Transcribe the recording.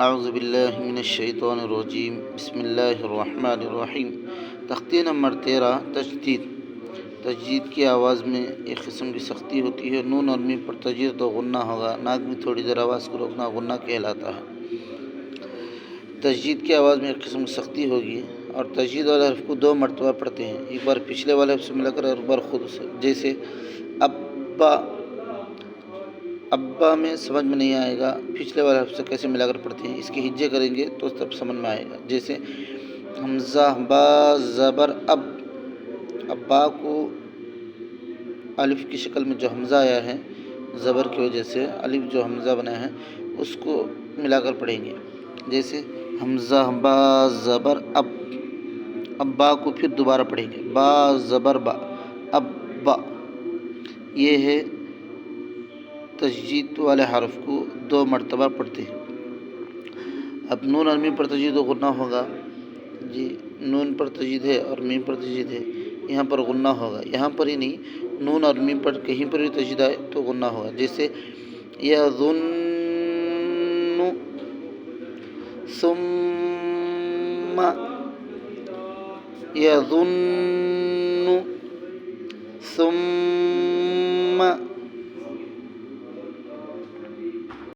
اعوذ باللہ من الشیطان الرجیم، بسم اللہ الرحمن الرحیم۔ تختی نمبر 13، تجدید کی آواز میں ایک قسم کی سختی ہوتی ہے۔ نون اور میم پر تجدید تو غنہ ہوگا، ناک میں تھوڑی دیر آواز کو روکنا غنہ کہلاتا ہے۔ تجدید کی آواز میں ایک قسم کی سختی ہوگی اور تجدید والے حرف کو 2 مرتبہ پڑھتے ہیں، ایک بار پچھلے والے حرف سے ملا کر اور ایک بار خود سے، جیسے ابا۔ ابا میں سمجھ میں نہیں آئے گا پچھلے والے حرف سے کیسے ملا کر پڑھتے ہیں، اس کے ہجے کریں گے تو تب سمجھ میں آئے گا، جیسے حمزہ با زبر اب۔ ابا کو الف کی شکل میں جو حمزہ آیا ہے زبر کی وجہ سے، الف جو حمزہ بنا ہے اس کو ملا کر پڑھیں گے، جیسے حمزہ با زبر اب۔ ابا کو پھر دوبارہ پڑھیں گے، با زبر با اب با۔ یہ ہے تجدید والے حرف کو 2 مرتبہ پڑھتے ہیں۔ اب نون اور میم پر تجدید و غنہ ہوگا جی، نون پر تجدید ہے اور میم پر تجدید ہے، یہاں پر غنہ ہوگا، یہاں پر ہی نہیں، نون اور میم پر کہیں پر بھی تجدید آئے تو غنہ ہوگا، جیسے یظن ثم، یظن ثم